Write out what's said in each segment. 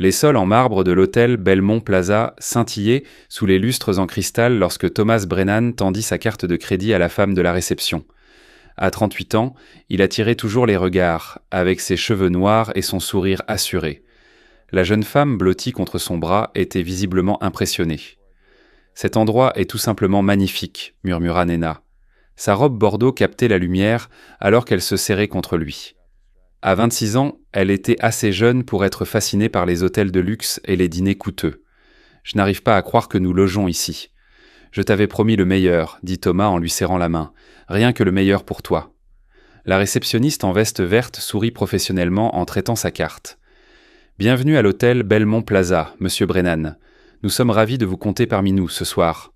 Les sols en marbre de l'hôtel Belmont Plaza scintillaient sous les lustres en cristal lorsque Thomas Brennan tendit sa carte de crédit à la femme de la réception. À 38 ans, il attirait toujours les regards, avec ses cheveux noirs et son sourire assuré. La jeune femme blottie contre son bras était visiblement impressionnée. « Cet endroit est tout simplement magnifique », murmura Nena. Sa robe bordeaux captait la lumière alors qu'elle se serrait contre lui. À 26 ans, elle était assez jeune pour être fascinée par les hôtels de luxe et les dîners coûteux. « Je n'arrive pas à croire que nous logeons ici. »« Je t'avais promis le meilleur, » dit Thomas en lui serrant la main. « Rien que le meilleur pour toi. » La réceptionniste en veste verte sourit professionnellement en traitant sa carte. « Bienvenue à l'hôtel Belmont Plaza, Monsieur Brennan. Nous sommes ravis de vous compter parmi nous ce soir. »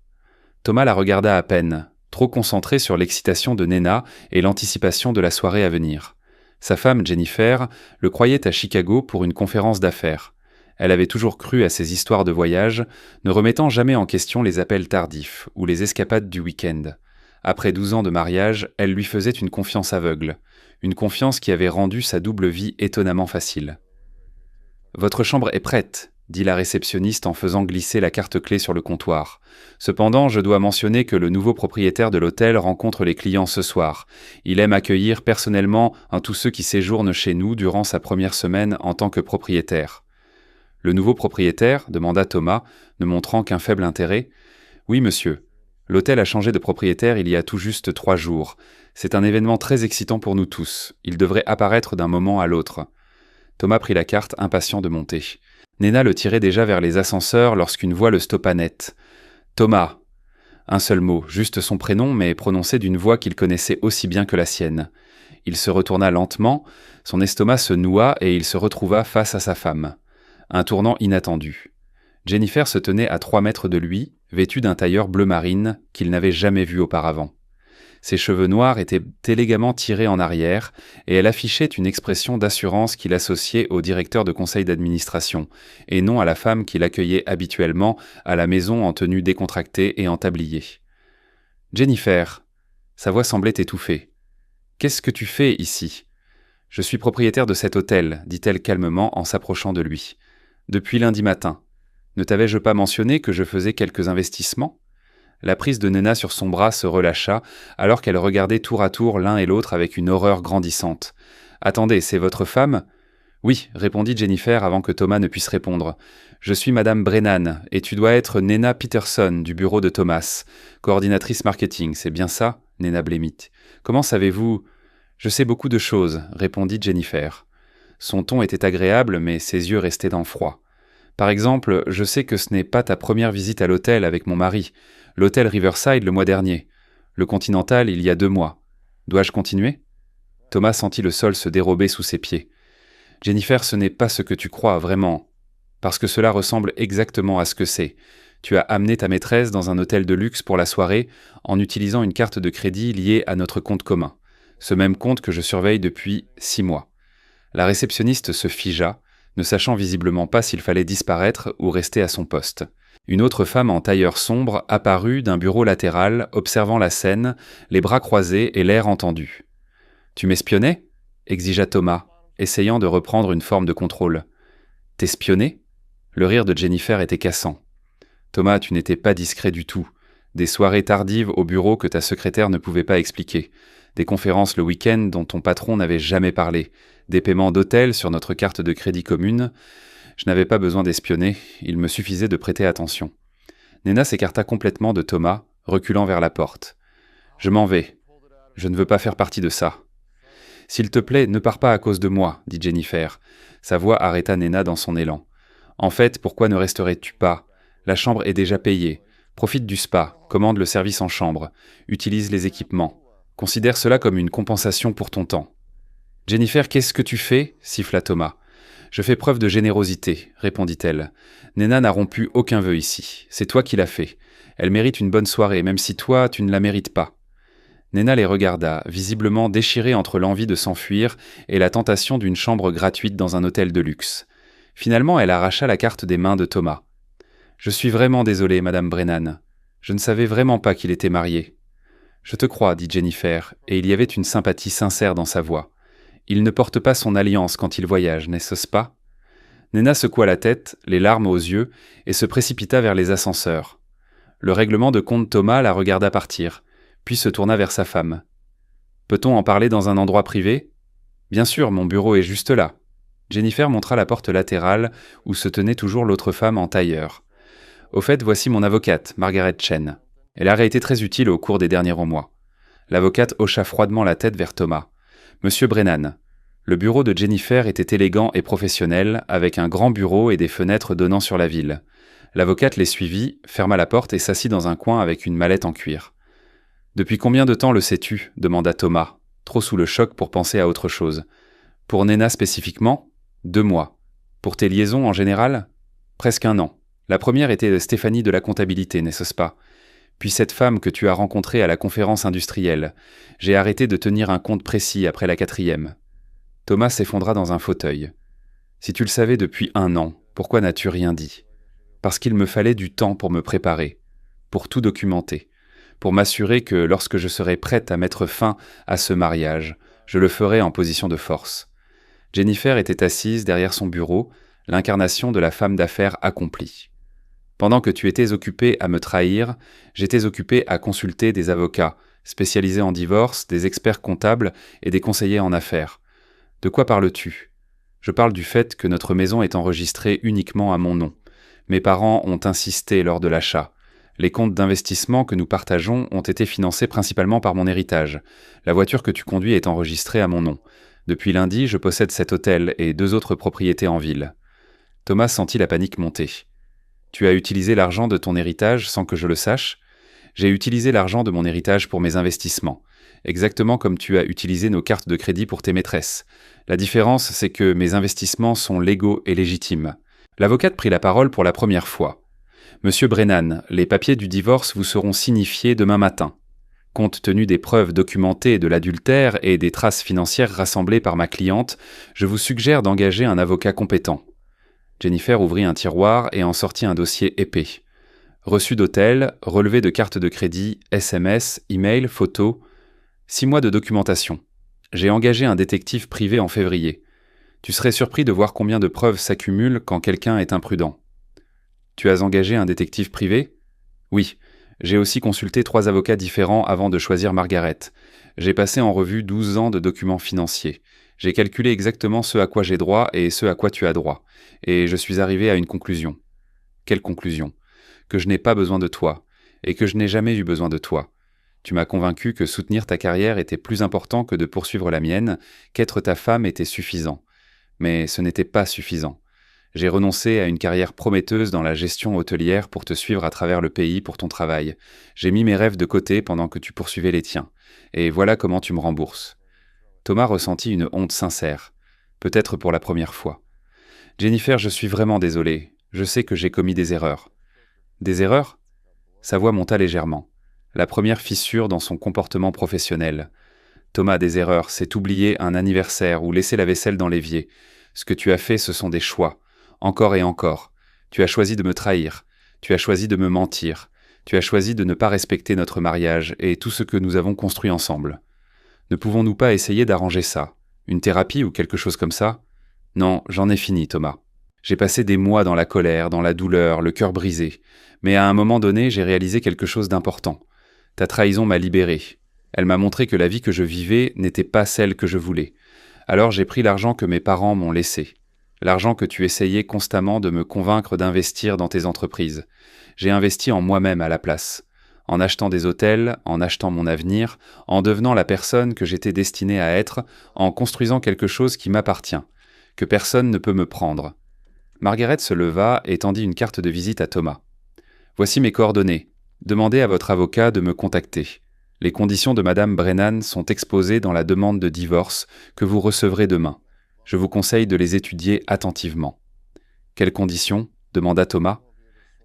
Thomas la regarda à peine, trop concentré sur l'excitation de Nena et l'anticipation de la soirée à venir. Sa femme, Jennifer, le croyait à Chicago pour une conférence d'affaires. Elle avait toujours cru à ses histoires de voyage, ne remettant jamais en question les appels tardifs ou les escapades du week-end. Après 12 ans de mariage, elle lui faisait une confiance aveugle, une confiance qui avait rendu sa double vie étonnamment facile. « Votre chambre est prête », dit la réceptionniste en faisant glisser la carte-clé sur le comptoir. « Cependant, je dois mentionner que le nouveau propriétaire de l'hôtel rencontre les clients ce soir. Il aime accueillir personnellement tous ceux qui séjournent chez nous durant sa première semaine en tant que propriétaire. » « Le nouveau propriétaire ?» demanda Thomas, ne montrant qu'un faible intérêt. « Oui, monsieur. L'hôtel a changé de propriétaire il y a tout juste 3 jours. C'est un événement très excitant pour nous tous. Il devrait apparaître d'un moment à l'autre. » Thomas prit la carte, impatient de monter. Nena le tirait déjà vers les ascenseurs lorsqu'une voix le stoppa net. « Thomas !» Un seul mot, juste son prénom, mais prononcé d'une voix qu'il connaissait aussi bien que la sienne. Il se retourna lentement, son estomac se noua et il se retrouva face à sa femme. Un tournant inattendu. Jennifer se tenait à 3 mètres de lui, vêtue d'un tailleur bleu marine qu'il n'avait jamais vu auparavant. Ses cheveux noirs étaient élégamment tirés en arrière et elle affichait une expression d'assurance qu'il associait au directeur de conseil d'administration et non à la femme qu'il accueillait habituellement à la maison en tenue décontractée et en tablier. « Jennifer !» Sa voix semblait étouffée. « Qu'est-ce que tu fais ici ?»« Je suis propriétaire de cet hôtel, » dit-elle calmement en s'approchant de lui. « Depuis lundi matin. Ne t'avais-je pas mentionné que je faisais quelques investissements ?» La prise de Nena sur son bras se relâcha alors qu'elle regardait tour à tour l'un et l'autre avec une horreur grandissante. « Attendez, c'est votre femme ?»« Oui, » répondit Jennifer avant que Thomas ne puisse répondre. « Je suis Madame Brennan et tu dois être Nena Peterson du bureau de Thomas, coordinatrice marketing, c'est bien ça ?» Nena blêmit. « Comment savez-vous ?»« Je sais beaucoup de choses, » répondit Jennifer. Son ton était agréable, mais ses yeux restaient dans le froid. « Par exemple, je sais que ce n'est pas ta première visite à l'hôtel avec mon mari. L'hôtel Riverside le mois dernier. Le Continental il y a 2 mois. Dois-je continuer ?» Thomas sentit le sol se dérober sous ses pieds. « Jennifer, ce n'est pas ce que tu crois, vraiment. Parce que cela ressemble exactement à ce que c'est. Tu as amené ta maîtresse dans un hôtel de luxe pour la soirée en utilisant une carte de crédit liée à notre compte commun. Ce même compte que je surveille depuis 6 mois. » La réceptionniste se figea, ne sachant visiblement pas s'il fallait disparaître ou rester à son poste. Une autre femme en tailleur sombre apparut d'un bureau latéral, observant la scène, les bras croisés et l'air entendu. « Tu m'espionnais ?» exigea Thomas, essayant de reprendre une forme de contrôle. « T'espionner ?» Le rire de Jennifer était cassant. « Thomas, tu n'étais pas discret du tout. Des soirées tardives au bureau que ta secrétaire ne pouvait pas expliquer. Des conférences le week-end dont ton patron n'avait jamais parlé. Des paiements d'hôtel sur notre carte de crédit commune. Je n'avais pas besoin d'espionner, il me suffisait de prêter attention. » Nena s'écarta complètement de Thomas, reculant vers la porte. « Je m'en vais. Je ne veux pas faire partie de ça. »« S'il te plaît, ne pars pas à cause de moi, » dit Jennifer. Sa voix arrêta Nena dans son élan. « En fait, pourquoi ne resterais-tu pas ? La chambre est déjà payée. Profite du spa, commande le service en chambre, utilise les équipements. Considère cela comme une compensation pour ton temps. »« Jennifer, qu'est-ce que tu fais ?» siffla Thomas. « Je fais preuve de générosité, » répondit-elle. « Nena n'a rompu aucun vœu ici. C'est toi qui l'as fait. Elle mérite une bonne soirée, même si toi, tu ne la mérites pas. » Nena les regarda, visiblement déchirée entre l'envie de s'enfuir et la tentation d'une chambre gratuite dans un hôtel de luxe. Finalement, elle arracha la carte des mains de Thomas. « Je suis vraiment désolée, Madame Brennan. Je ne savais vraiment pas qu'il était marié. »« Je te crois, » dit Jennifer, et il y avait une sympathie sincère dans sa voix. « Il ne porte pas son alliance quand il voyage, n'est-ce pas ?» Nena secoua la tête, les larmes aux yeux, et se précipita vers les ascenseurs. Le règlement de compte Thomas la regarda partir, puis se tourna vers sa femme. « Peut-on en parler dans un endroit privé ? » ?»« Bien sûr, mon bureau est juste là. » Jennifer montra la porte latérale où se tenait toujours l'autre femme en tailleur. « Au fait, voici mon avocate, Margaret Chen. Elle aurait été très utile au cours des derniers mois. » L'avocate hocha froidement la tête vers Thomas. « Monsieur Brennan. » Le bureau de Jennifer était élégant et professionnel, avec un grand bureau et des fenêtres donnant sur la ville. L'avocate les suivit, ferma la porte et s'assit dans un coin avec une mallette en cuir. « Depuis combien de temps le sais-tu » demanda Thomas, trop sous le choc pour penser à autre chose. « Pour Nena spécifiquement ? 2 mois. Pour tes liaisons en général ? Presque 1 an. La première était Stéphanie de la comptabilité, n'est-ce pas ? Puis cette femme que tu as rencontrée à la conférence industrielle. J'ai arrêté de tenir un compte précis après la 4e. » Thomas s'effondra dans un fauteuil. « Si tu le savais depuis 1 an, pourquoi n'as-tu rien dit ? Parce qu'il me fallait du temps pour me préparer, pour tout documenter, pour m'assurer que lorsque je serai prête à mettre fin à ce mariage, je le ferai en position de force. » Jennifer était assise derrière son bureau, l'incarnation de la femme d'affaires accomplie. Pendant que tu étais occupé à me trahir, j'étais occupé à consulter des avocats, spécialisés en divorce, des experts comptables et des conseillers en affaires. De quoi parles-tu ? Je parle du fait que notre maison est enregistrée uniquement à mon nom. Mes parents ont insisté lors de l'achat. Les comptes d'investissement que nous partageons ont été financés principalement par mon héritage. La voiture que tu conduis est enregistrée à mon nom. Depuis lundi, je possède cet hôtel et 2 autres propriétés en ville. Thomas sentit la panique monter. Tu as utilisé l'argent de ton héritage sans que je le sache ? J'ai utilisé l'argent de mon héritage pour mes investissements, exactement comme tu as utilisé nos cartes de crédit pour tes maîtresses. La différence, c'est que mes investissements sont légaux et légitimes. L'avocate prit la parole pour la première fois. Monsieur Brennan, les papiers du divorce vous seront signifiés demain matin. Compte tenu des preuves documentées de l'adultère et des traces financières rassemblées par ma cliente, je vous suggère d'engager un avocat compétent. Jennifer ouvrit un tiroir et en sortit un dossier épais. Reçu d'hôtel, relevé de carte de crédit, SMS, email, photos. 6 mois de documentation. J'ai engagé un détective privé en février. Tu serais surpris de voir combien de preuves s'accumulent quand quelqu'un est imprudent. Tu as engagé un détective privé ? Oui. J'ai aussi consulté 3 avocats différents avant de choisir Margaret. J'ai passé en revue 12 ans de documents financiers. J'ai calculé exactement ce à quoi j'ai droit et ce à quoi tu as droit. Et je suis arrivé à une conclusion. Quelle conclusion ? Que je n'ai pas besoin de toi, et que je n'ai jamais eu besoin de toi. Tu m'as convaincu que soutenir ta carrière était plus important que de poursuivre la mienne, qu'être ta femme était suffisant. Mais ce n'était pas suffisant. J'ai renoncé à une carrière prometteuse dans la gestion hôtelière pour te suivre à travers le pays pour ton travail. J'ai mis mes rêves de côté pendant que tu poursuivais les tiens. Et voilà comment tu me rembourses. Thomas ressentit une honte sincère, peut-être pour la première fois. Jennifer, je suis vraiment désolé. Je sais que j'ai commis des erreurs. Des erreurs ? Sa voix monta légèrement. La première fissure dans son comportement professionnel. Thomas, des erreurs, c'est oublier un anniversaire ou laisser la vaisselle dans l'évier. Ce que tu as fait, ce sont des choix. Encore et encore. Tu as choisi de me trahir. Tu as choisi de me mentir. Tu as choisi de ne pas respecter notre mariage et tout ce que nous avons construit ensemble. Ne pouvons-nous pas essayer d'arranger ça ? Une thérapie ou quelque chose comme ça ? Non, j'en ai fini, Thomas. J'ai passé des mois dans la colère, dans la douleur, le cœur brisé. Mais à un moment donné, j'ai réalisé quelque chose d'important. Ta trahison m'a libéré. Elle m'a montré que la vie que je vivais n'était pas celle que je voulais. Alors j'ai pris l'argent que mes parents m'ont laissé. L'argent que tu essayais constamment de me convaincre d'investir dans tes entreprises. J'ai investi en moi-même à la place. En achetant des hôtels, en achetant mon avenir, en devenant la personne que j'étais destinée à être, en construisant quelque chose qui m'appartient, que personne ne peut me prendre. Margaret se leva et tendit une carte de visite à Thomas. « Voici mes coordonnées. Demandez à votre avocat de me contacter. Les conditions de Madame Brennan sont exposées dans la demande de divorce que vous recevrez demain. Je vous conseille de les étudier attentivement. » « Quelles conditions ? Demanda Thomas.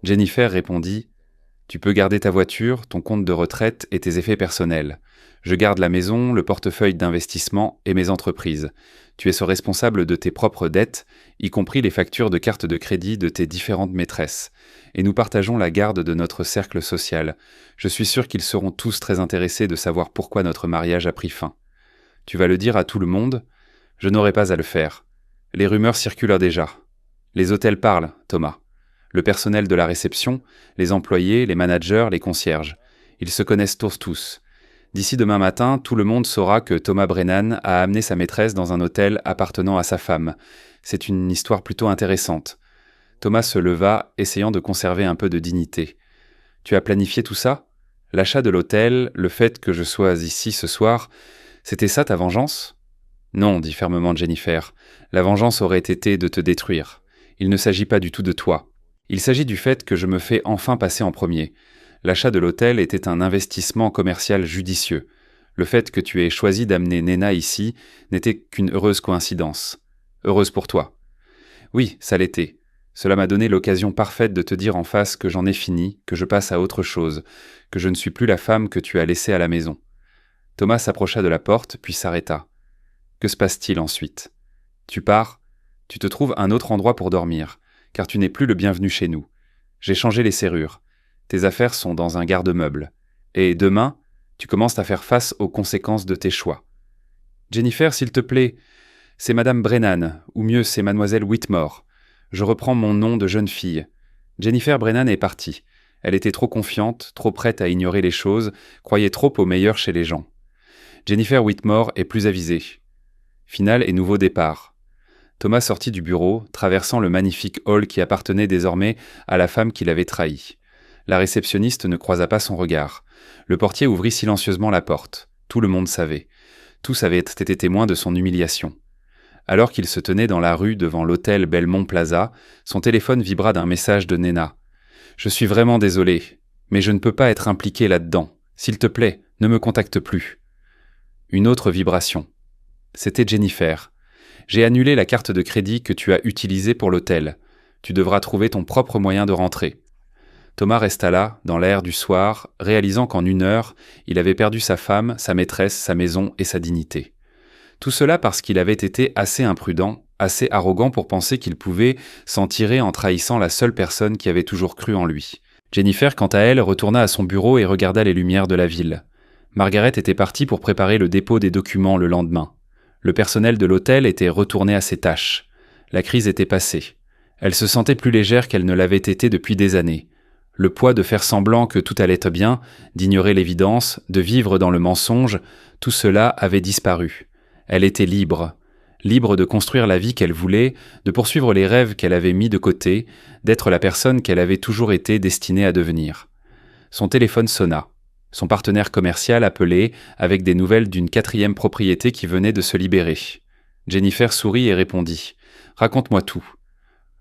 Jennifer répondit « Tu peux garder ta voiture, ton compte de retraite et tes effets personnels. Je garde la maison, le portefeuille d'investissement et mes entreprises. Tu es responsable de tes propres dettes, y compris les factures de carte de crédit de tes différentes maîtresses. Et nous partageons la garde de notre cercle social. Je suis sûr qu'ils seront tous très intéressés de savoir pourquoi notre mariage a pris fin. Tu vas le dire à tout le monde ? Je n'aurai pas à le faire. Les rumeurs circulent déjà. Les hôtels parlent, Thomas. Le personnel de la réception, les employés, les managers, les concierges. Ils se connaissent tous. D'ici demain matin, tout le monde saura que Thomas Brennan a amené sa maîtresse dans un hôtel appartenant à sa femme. C'est une histoire plutôt intéressante. Thomas se leva, essayant de conserver un peu de dignité. Tu as planifié tout ça ? L'achat de l'hôtel, le fait que je sois ici ce soir, c'était ça ta vengeance ? Non, dit fermement Jennifer. La vengeance aurait été de te détruire. Il ne s'agit pas du tout de toi. Il s'agit du fait que je me fais enfin passer en premier. L'achat de l'hôtel était un investissement commercial judicieux. Le fait que tu aies choisi d'amener Nena ici n'était qu'une heureuse coïncidence. Heureuse pour toi. Oui, ça l'était. Cela m'a donné l'occasion parfaite de te dire en face que j'en ai fini, que je passe à autre chose, que je ne suis plus la femme que tu as laissée à la maison. Thomas s'approcha de la porte, puis s'arrêta. Que se passe-t-il ensuite ? Tu pars ? Tu te trouves un autre endroit pour dormir, car tu n'es plus le bienvenu chez nous. J'ai changé les serrures. Tes affaires sont dans un garde-meuble. Et demain, tu commences à faire face aux conséquences de tes choix. Jennifer, s'il te plaît, c'est Madame Brennan, ou mieux c'est Mademoiselle Whitmore. Je reprends mon nom de jeune fille. Jennifer Brennan est partie. Elle était trop confiante, trop prête à ignorer les choses, croyait trop au meilleur chez les gens. Jennifer Whitmore est plus avisée. Finale et nouveau départ. Thomas sortit du bureau, traversant le magnifique hall qui appartenait désormais à la femme qui l'avait trahi. La réceptionniste ne croisa pas son regard. Le portier ouvrit silencieusement la porte. Tout le monde savait. Tous avaient été témoins de son humiliation. Alors qu'il se tenait dans la rue devant l'hôtel Belmont Plaza, son téléphone vibra d'un message de Nena. « Je suis vraiment désolé, mais je ne peux pas être impliqué là-dedans. S'il te plaît, ne me contacte plus. » Une autre vibration. C'était Jennifer. « J'ai annulé la carte de crédit que tu as utilisée pour l'hôtel. Tu devras trouver ton propre moyen de rentrer. » Thomas resta là, dans l'air du soir, réalisant qu'en 1 heure, il avait perdu sa femme, sa maîtresse, sa maison et sa dignité. Tout cela parce qu'il avait été assez imprudent, assez arrogant pour penser qu'il pouvait s'en tirer en trahissant la seule personne qui avait toujours cru en lui. Jennifer, quant à elle, retourna à son bureau et regarda les lumières de la ville. Margaret était partie pour préparer le dépôt des documents le lendemain. Le personnel de l'hôtel était retourné à ses tâches. La crise était passée. Elle se sentait plus légère qu'elle ne l'avait été depuis des années. Le poids de faire semblant que tout allait bien, d'ignorer l'évidence, de vivre dans le mensonge, tout cela avait disparu. Elle était libre. Libre de construire la vie qu'elle voulait, de poursuivre les rêves qu'elle avait mis de côté, d'être la personne qu'elle avait toujours été destinée à devenir. Son téléphone sonna. Son partenaire commercial appelait avec des nouvelles d'une 4e propriété qui venait de se libérer. Jennifer sourit et répondit « Raconte-moi tout ».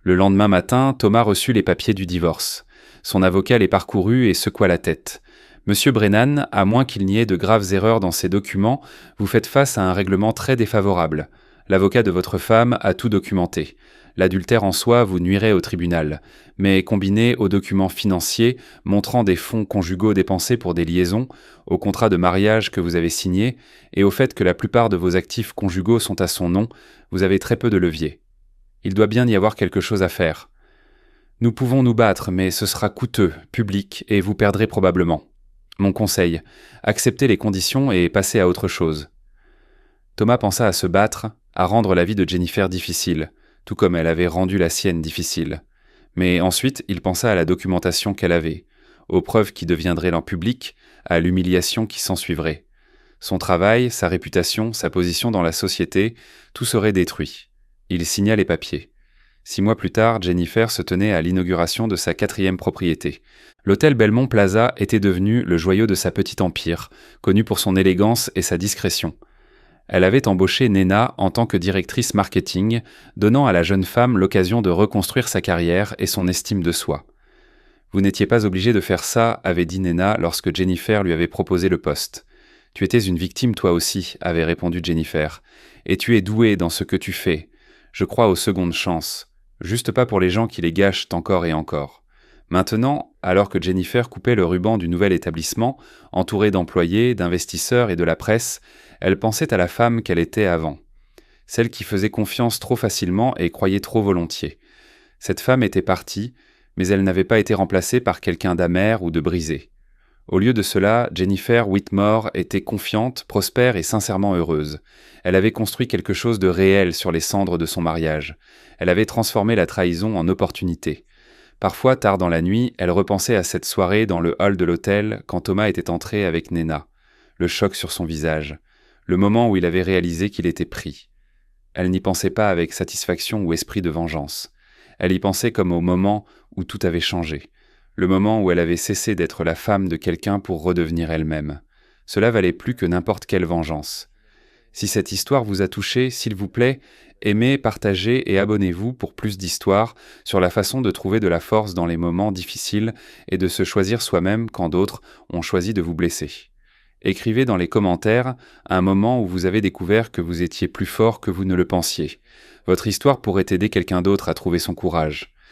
Le lendemain matin, Thomas reçut les papiers du divorce. Son avocat les parcourut et secoua la tête. « Monsieur Brennan, à moins qu'il n'y ait de graves erreurs dans ces documents, vous faites face à un règlement très défavorable. L'avocat de votre femme a tout documenté. L'adultère en soi vous nuirait au tribunal, mais combiné aux documents financiers montrant des fonds conjugaux dépensés pour des liaisons, au contrat de mariage que vous avez signé, et au fait que la plupart de vos actifs conjugaux sont à son nom, vous avez très peu de levier. Il doit bien y avoir quelque chose à faire. Nous pouvons nous battre, mais ce sera coûteux, public, et vous perdrez probablement. Mon conseil, acceptez les conditions et passez à autre chose. » Thomas pensa à se battre, à rendre la vie de Jennifer difficile, tout comme elle avait rendu la sienne difficile. Mais ensuite, il pensa à la documentation qu'elle avait, aux preuves qui deviendraient en public, à l'humiliation qui s'ensuivrait. Son travail, sa réputation, sa position dans la société, tout serait détruit. Il signa les papiers. 6 mois plus tard, Jennifer se tenait à l'inauguration de sa 4e propriété. L'hôtel Belmont Plaza était devenu le joyau de sa petite empire, connu pour son élégance et sa discrétion. Elle avait embauché Nena en tant que directrice marketing, donnant à la jeune femme l'occasion de reconstruire sa carrière et son estime de soi. « Vous n'étiez pas obligé de faire ça », avait dit Nena lorsque Jennifer lui avait proposé le poste. « Tu étais une victime toi aussi », avait répondu Jennifer. « Et tu es douée dans ce que tu fais. Je crois aux secondes chances. Juste pas pour les gens qui les gâchent encore et encore. » Maintenant, alors que Jennifer coupait le ruban du nouvel établissement, entourée d'employés, d'investisseurs et de la presse, elle pensait à la femme qu'elle était avant. Celle qui faisait confiance trop facilement et croyait trop volontiers. Cette femme était partie, mais elle n'avait pas été remplacée par quelqu'un d'amer ou de brisé. Au lieu de cela, Jennifer Whitmore était confiante, prospère et sincèrement heureuse. Elle avait construit quelque chose de réel sur les cendres de son mariage. Elle avait transformé la trahison en opportunité. Parfois, tard dans la nuit, elle repensait à cette soirée dans le hall de l'hôtel quand Thomas était entré avec Nena. Le choc sur son visage. Le moment où il avait réalisé qu'il était pris. Elle n'y pensait pas avec satisfaction ou esprit de vengeance. Elle y pensait comme au moment où tout avait changé. Le moment où elle avait cessé d'être la femme de quelqu'un pour redevenir elle-même. Cela valait plus que n'importe quelle vengeance. Si cette histoire vous a touché, s'il vous plaît, aimez, partagez et abonnez-vous pour plus d'histoires sur la façon de trouver de la force dans les moments difficiles et de se choisir soi-même quand d'autres ont choisi de vous blesser. Écrivez dans les commentaires un moment où vous avez découvert que vous étiez plus fort que vous ne le pensiez. Votre histoire pourrait aider quelqu'un d'autre à trouver son courage.